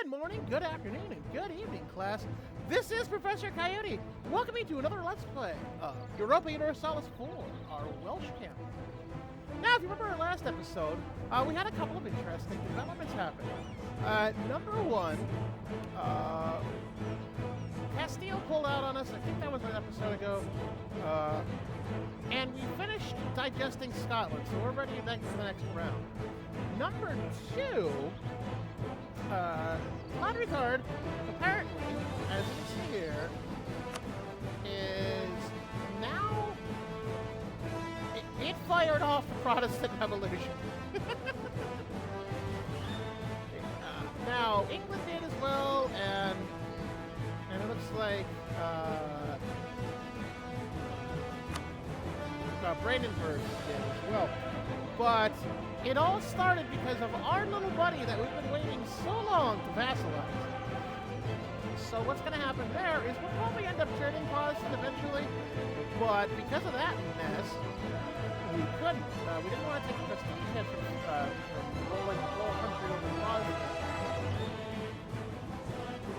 Good morning, good afternoon, and good evening, class. This is Professor Coyote, welcoming to another Let's Play of Europa Universalis 4, our Welsh camp. Now, if you remember our last episode, we had a couple of interesting developments happen. Number one, Castile pulled out on us, I think that was an episode ago, and we finished digesting Scotland, so we're ready for the next round. Number two, Retard, apparently, as you see here, is now... It fired off the Protestant Revolution. Now, England did as well, and it looks like Brandenburg did as well. But it all started because of our little buddy that we've been waiting so long to vassalize. So what's going to happen there is we'll probably end up turning Protestant eventually, but because of that mess, we couldn't. We didn't want to take a prestige hit from rolling the whole country over Protestant.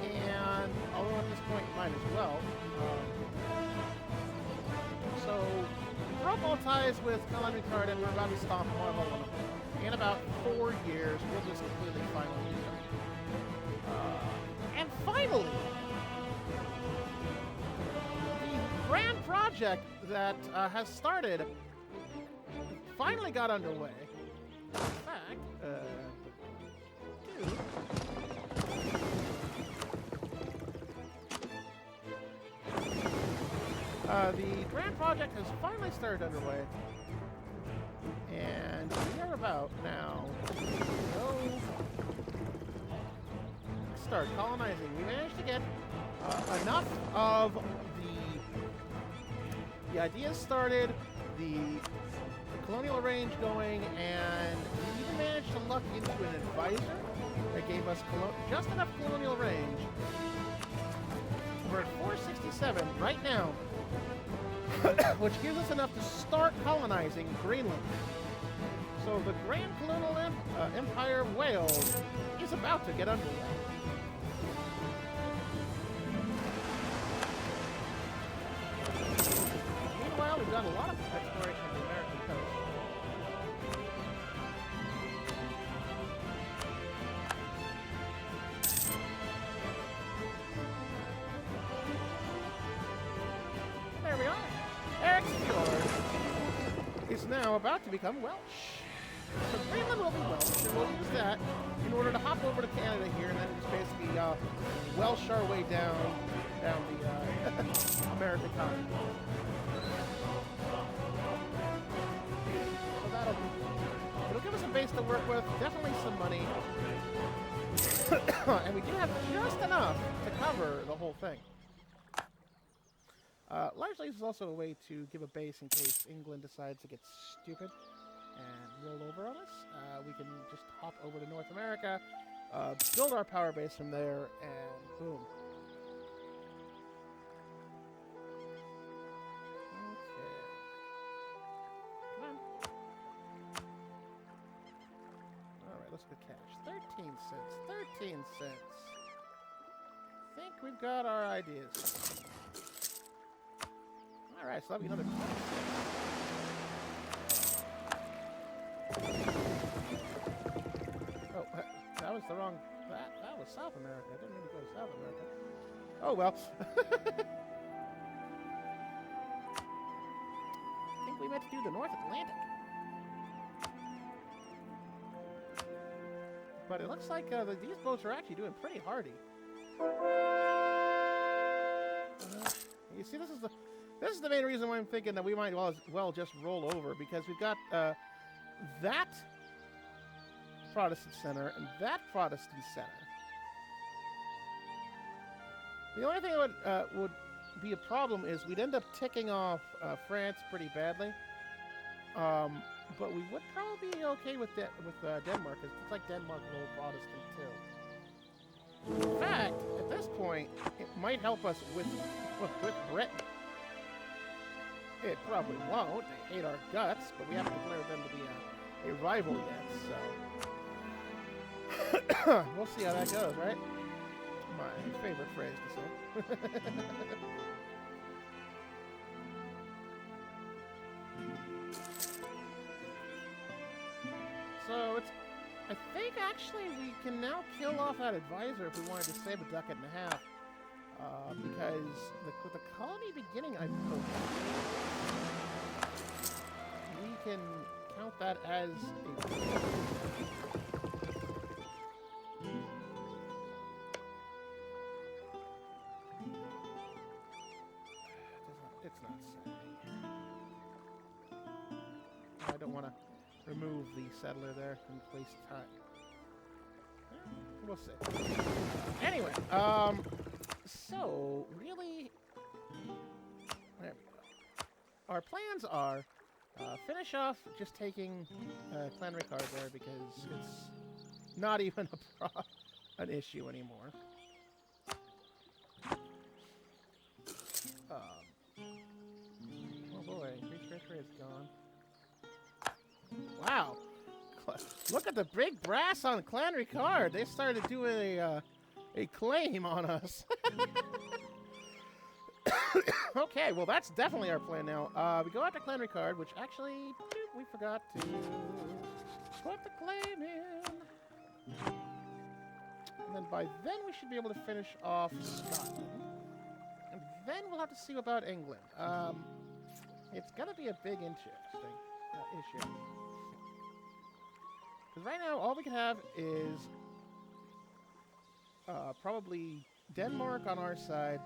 And although at this point you might as well. So we broke all ties with Retard, and we're about to stomp them on them. In about 4 years, we'll just completely finally do them. And finally, the grand project that has started finally got underway. In fact, the grand project has finally started underway. And we are about now to start colonizing. We managed to get enough of the ideas started, the colonial arrange going, and we even managed to luck into an advisor that gave us just enough colonial range. We're at 467 right now, which gives us enough to start colonizing Greenland. So the Grand Colonial Empire of Wales is about to get underway. Meanwhile, we've done a lot of exploration of the American coast. There we are. Eric's Fjord is now about to become Welsh. So Greenland will be Welsh, and we'll use that in order to hop over to Canada here, and then just basically Welsh our way down the American continent. So it'll give us a base to work with, definitely some money, and we do have just enough to cover the whole thing. Largely, this is also a way to give a base in case England decides to get stupid and roll over on us. We can just hop over to North America, build our power base from there, and boom. Okay. Come on. Alright, let's get cash. 13 cents. 13 cents. Think we've got our ideas. Alright, so that'll be another 20 cents. Oh, that was the wrong... That was South America. I didn't mean to go to South America. Oh, well. I think we meant to do the North Atlantic. But it looks like these boats are actually doing pretty hardy. You see, this is the main reason why I'm thinking that we might as well just roll over, because we've got that Protestant center and that Protestant center. The only thing that would be a problem is we'd end up ticking off France pretty badly. But we would probably be okay with Denmark, because it's like Denmark a little Protestant too. In fact, at this point, it might help us with Britain. It probably won't. They hate our guts, but we haven't declared them to be a rival yet, so... We'll see how that goes, right? My favorite phrase to say. So it's... I think actually we can now kill off that advisor if we wanted to save a ducat and a half. Because with the colony beginning, I believe we can count that as a... It's not saying. I don't want to remove the settler there and waste time. We'll see. Anyway, so really, there we go. Our plans are finish off just taking Clan Ricard there because it's not even an issue anymore. Oh boy, Researcher is gone. Wow. Look at the big brass on Clan Ricard. They started doing a claim on us. Okay, well that's definitely our plan now. We go after Clan Ricard, which actually we forgot to put the claim in. And then by then we should be able to finish off Scotland. And then we'll have to see about England. It's gonna be a big issue. Because right now, all we can have is probably Denmark on our side.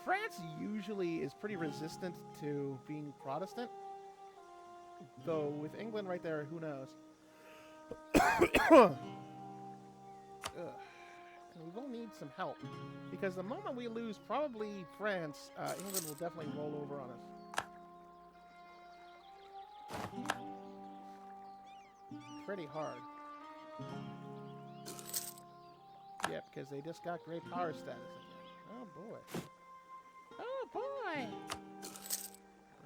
France usually is pretty resistant to being Protestant. Though with England right there, who knows? And we will need some help. Because the moment we lose probably France, England will definitely roll over on us. Pretty hard. Yeah, because they just got great power status again. Oh boy. Oh boy!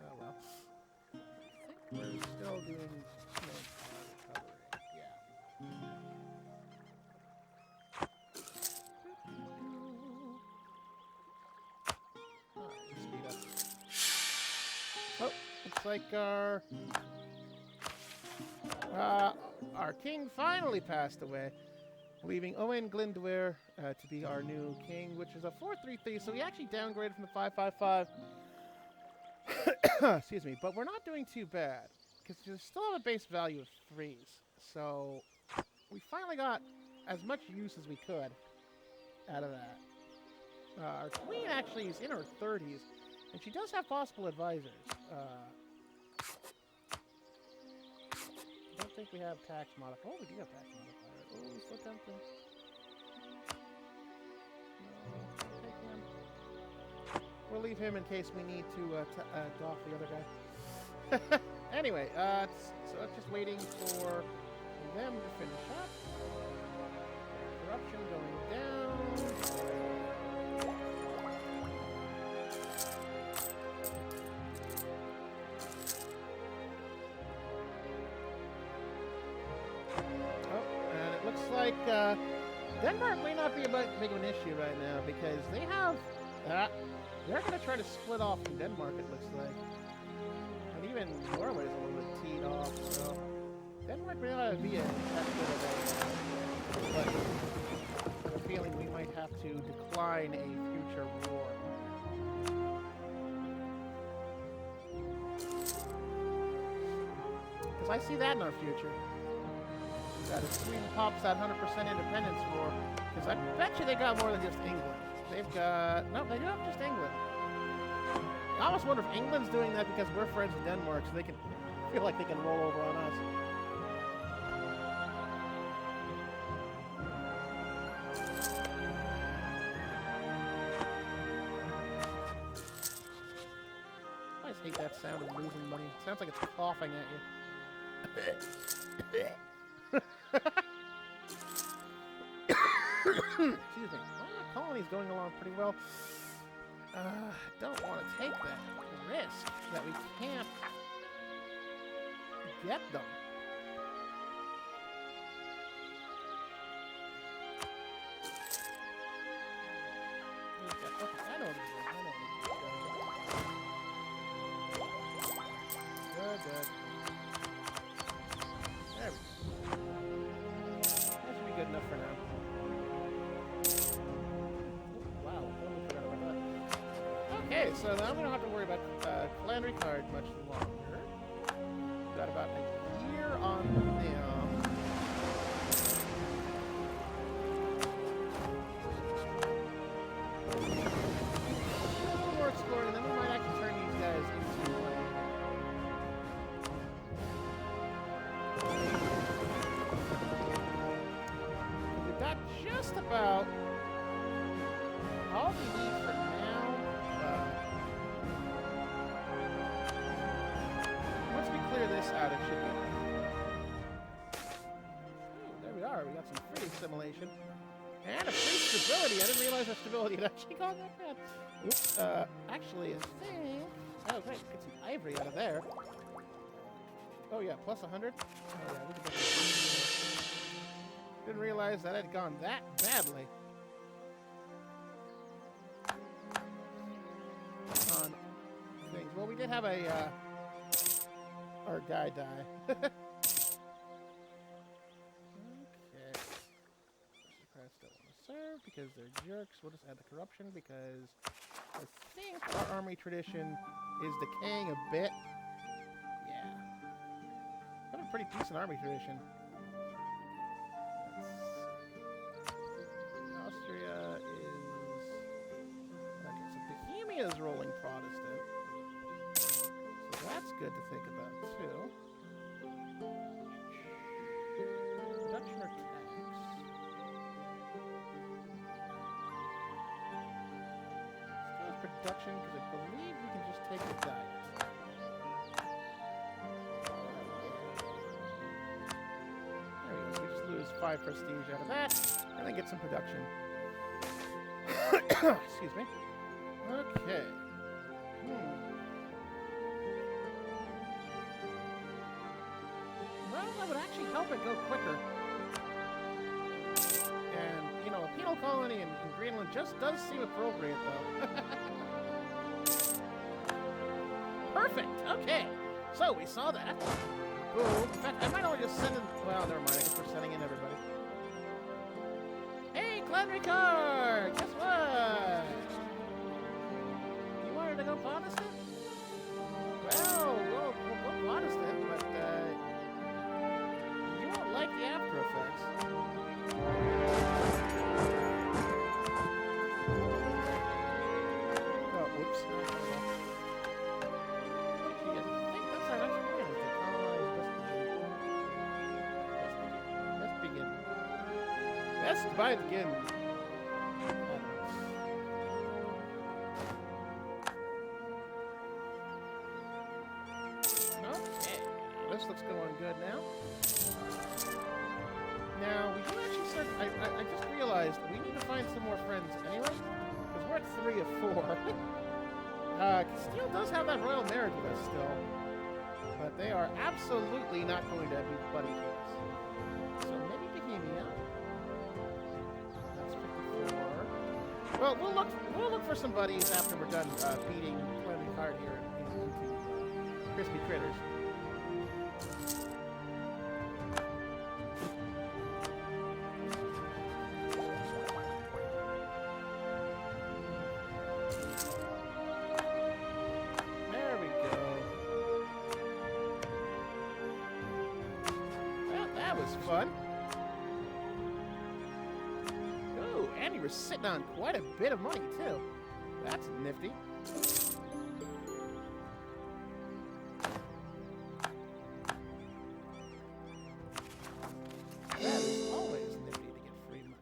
Oh well. I think we're still doing recovery. Yeah. Alright, speed up. Oh, looks like our king finally passed away, leaving Owain Glyndwr to be our new king, which is a 4-3-3, so he actually downgraded from the 5-5-5. Excuse me, but we're not doing too bad, because we still have a base value of 3s, so we finally got as much use as we could out of that. Our queen actually is in her 30s, and she does have possible advisors. I don't think we have tax modifier. Oh, we do have tax modifier. Oh, so tempting. No, take him. We'll leave him in case we need to doff the other guy. Anyway, so that's just waiting for them to finish up. Corruption going down. Like Denmark may not be a big of an issue right now because they have they're going to try to split off from Denmark, it looks like, and even Norway's a little bit teed off, so Denmark may not be that good of a, but I have a feeling we might have to decline a future war. Because I see that in our future. That if Sweden pops that 100% independence war, because I bet you they got more than just England. They've got... No, they do have just England. I almost wonder if England's doing that because we're friends with Denmark, so they can feel like they can roll over on us. I just hate that sound of losing money. It sounds like it's coughing at you. Excuse me. Well, the colony's going along pretty well. Don't want to take that risk that we can't get them. for now. Oh, wow, totally forgot about that. Okay, so now we don't have to worry about Clan Ricard much longer. We've got about a year on them. More exploring, and then we might actually turn these guys into we've got just about all we need for now. Once we clear this out, it should be. Ooh, there we are. We got some free assimilation. And a free stability. I didn't realize our stability had actually gone that bad. Oops. Actually, I think... Oh, great. Get some ivory out of there. Oh, yeah. Plus 100? Oh, yeah. We can get this. Didn't realize that had gone that badly. On things. Well, we did have a, our guy die. Okay. Still want to serve because they're jerks. We'll just add the corruption because I think our army tradition is decaying a bit. Yeah. Got a pretty decent army tradition. Austria is... Okay, so Bohemia is rolling Protestant. So that's good to think about, too. Production or tax? Let's go with production, because I believe we can just take the diet. There we go, so we just lose 5 prestige out of that, and then get some production. Excuse me. Okay. Well, that would actually help it go quicker. And, you know, a penal colony in Greenland just does seem appropriate, though. Perfect! Okay. So, we saw that. Boom. In fact, I might only just send in... Well, never mind. I guess we're sending in everybody. Hey, Clan Ricard! Guess what? You wanted to go Protestant? Well, we'll Protestant, but, you won't like the after effects. Oh, whoops. Actually, I think that's our next plan, is to colonize West Begin. Best by begin. Okay, this looks going good now. Now, we do actually start... I just realized we need to find some more friends anyway, because we're at 3 of 4. Castile does have that royal marriage with us still, but they are absolutely not going to be buddies with us. So maybe Bohemia. That's 54. Well, we'll look for some buddies after we're done beating Clan Ricard here into Crispy Critters. There we go. Well, that was fun. Ooh, and you were sitting on quite a bit of money, too. That's nifty. That is always nifty to get free money.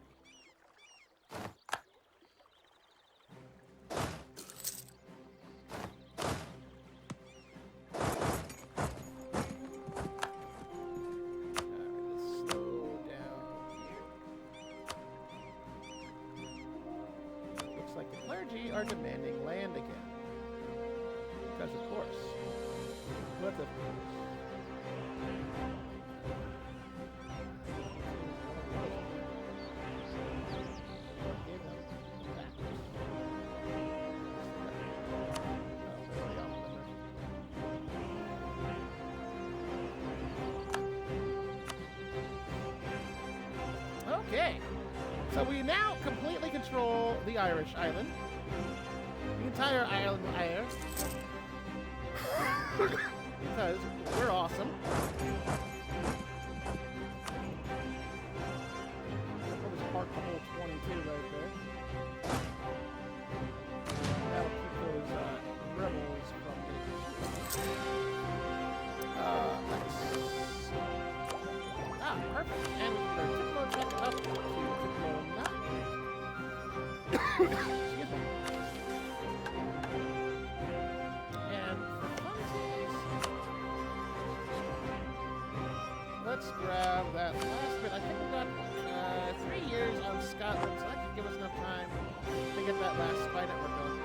Alright, let's slow down here. Looks like the clergy are demanding land again. Because of course. But of course. Okay. So we now completely control the Irish island. The entire island of Ireland. Because we're awesome. We'll just park the whole 22 right there. That'll keep those rebels from getting. Perfect. And we can Diplo check up to Diplo 9. Excuse me. And for funsies, let's grab that last bit. I think we've got 3 years on Scotland, so that should give us enough time to get that last spy network going.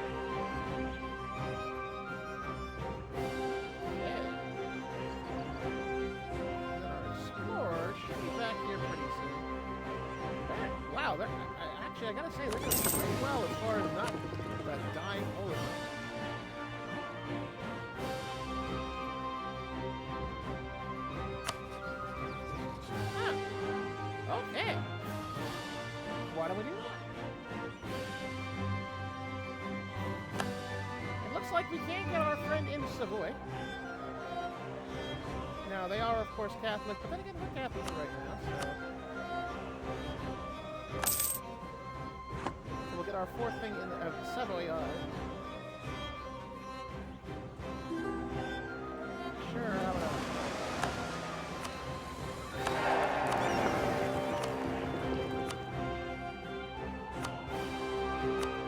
Actually, I gotta say, they're doing pretty well as far as not dying over. Huh. Okay. Why do we do that? It looks like we can't get our friend in Savoy. Now, they are, of course, Catholic, but then again, we're Catholics right now, so... We'll get our fourth thing in Savoy. Sure, I don't know.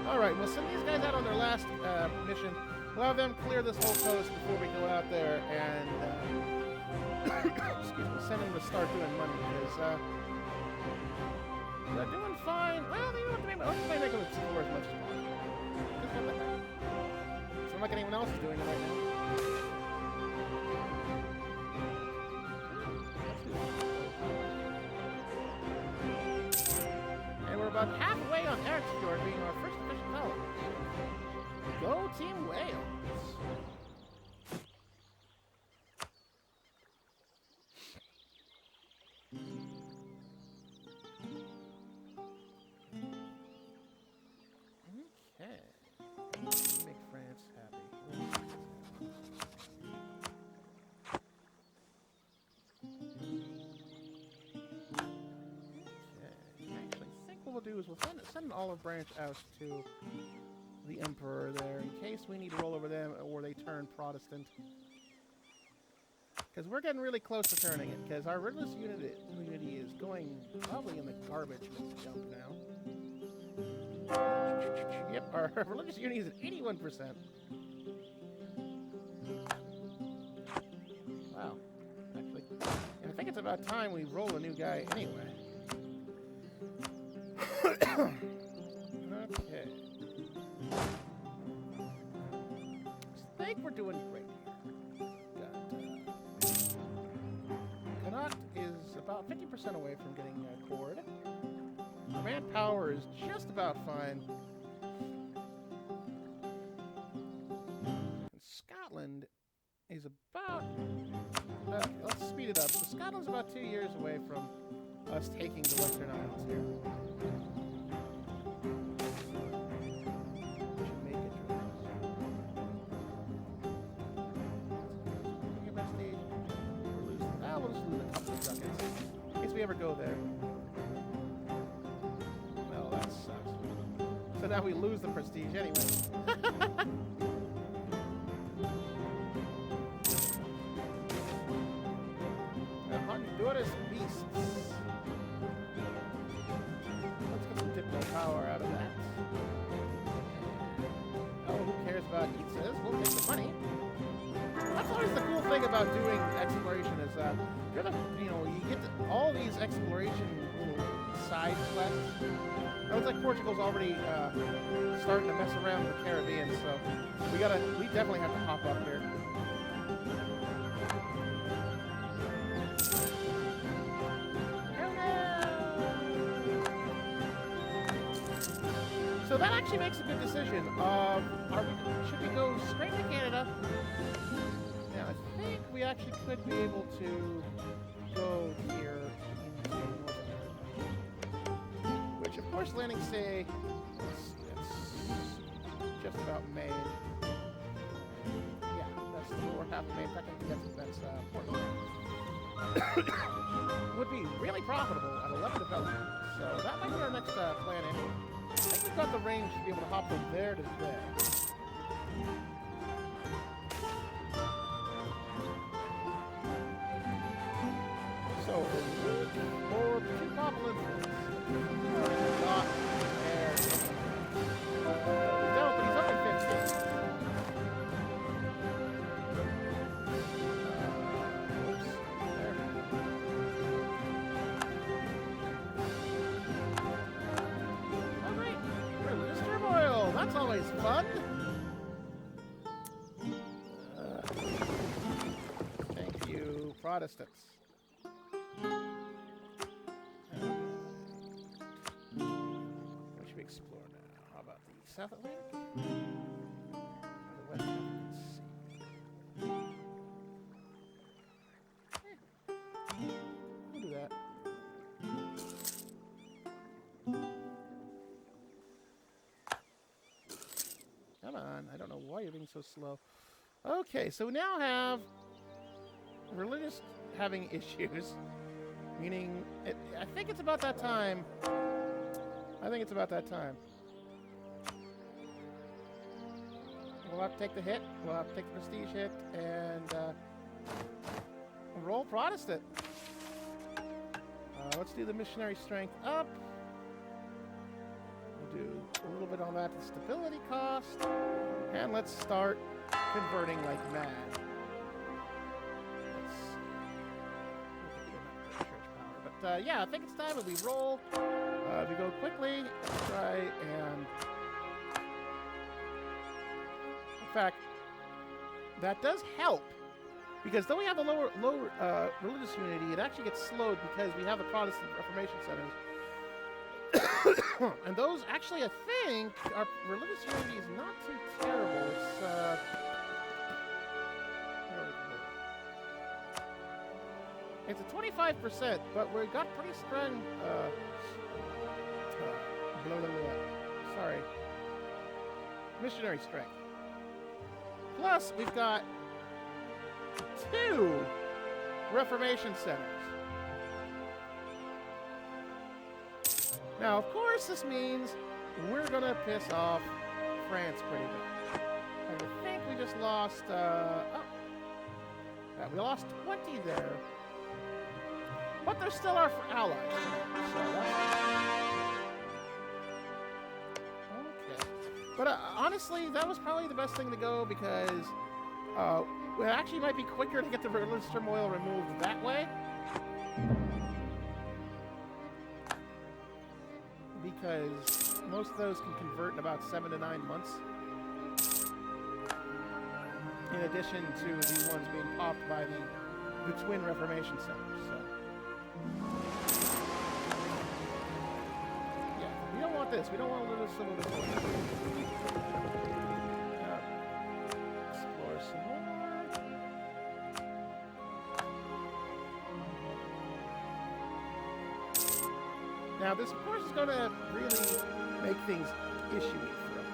Alright, we'll send these guys out on their last mission. We'll have them clear this whole coast before we go out there and excuse me, send them to start doing money because they're doing fine. Well, you know what? Let's try to make them explore as much as possible. So I'm like anyone else is doing it right now. And we're about halfway on Eric's Fjord being our first official colony. Go Team Wales! Make France happy. Okay. Actually, I think what we'll do is we'll send an olive branch out to the Emperor there in case we need to roll over them or they turn Protestant. Because we're getting really close to turning it, because our religious unity is going probably in the garbage in this jump now. Yep, our religious unity is at 81%. Wow. Actually, I think it's about time we roll a new guy anyway. Okay. I think we're doing great here. Connaught is about 50% away from getting cored. Our manpower is just about fine. And Scotland is about... let's speed it up. So Scotland's about 2 years away from us taking the Western Isles here. Should make it we'll just lose a couple of seconds in case we ever go there. So now we lose the prestige anyway. The Honduras beasts. Let's get some Diplo power out of that. Oh, who cares about pizzas? We'll take the money. That's always the cool thing about doing exploration is that you're the, you get all these exploration little side quests. It looks like Portugal's already starting to mess around with the Caribbean, so we definitely have to hop up here. So that actually makes a good decision. Should we go straight to Canada? Yeah, I think we actually could be able to go here into North America. which of course landing, say, it's just about Maine. Yeah, that's the lower half of Maine. Technically, that's Portland. Would be really profitable at 11 development. So that might be our next plan anyway. I think we've got the range to be able to hop from there to there. So, or two goblins. Not there. No, but he's up at 15. That's always fun. Thank you, Protestants. What should we explore now? How about the South Atlantic? Or the West African Sea? We'll do that. Come on, I don't know why you're being so slow. Okay, so we now have religious having issues, meaning I think it's about that time. We'll have to take the hit, we'll have to take the prestige hit, and roll Protestant. Let's do the missionary strength up. Do a little bit on that stability cost, and let's start converting like mad. But yeah, I think it's time that we roll. We go quickly, try and, in fact, that does help, because though we have a lower religious unity, it actually gets slowed because we have the Protestant Reformation centers. And those, actually, I think our religious unity is not too terrible. It's a 25%, but we got pretty strong. Sorry, missionary strength. Plus, we've got 2 Reformation centers. Now, of course, this means we're going to piss off France pretty bad. And I think we just lost, we lost 20 there. But they're still our allies. So okay. But honestly, that was probably the best thing to go, because it actually might be quicker to get the religious turmoil removed that way. Because most of those can convert in about 7 to 9 months. In addition to the ones being popped by the twin Reformation centers. So. Yeah, we don't want this. We don't want to lose some of this. Explore some more. Now, this, of course, is going to really make things issue-y for a bit.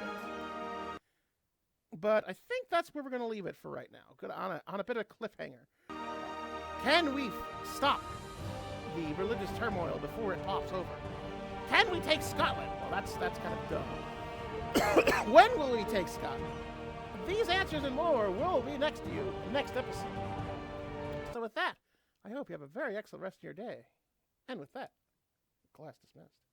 But I think that's where we're going to leave it for right now. Good, on a bit of cliffhanger. Can we stop the religious turmoil before it pops over? Can we take Scotland? Well, that's kind of dumb. When will we take Scotland? These answers and more will be next to you next episode. So with that, I hope you have a very excellent rest of your day. And with that, class dismissed.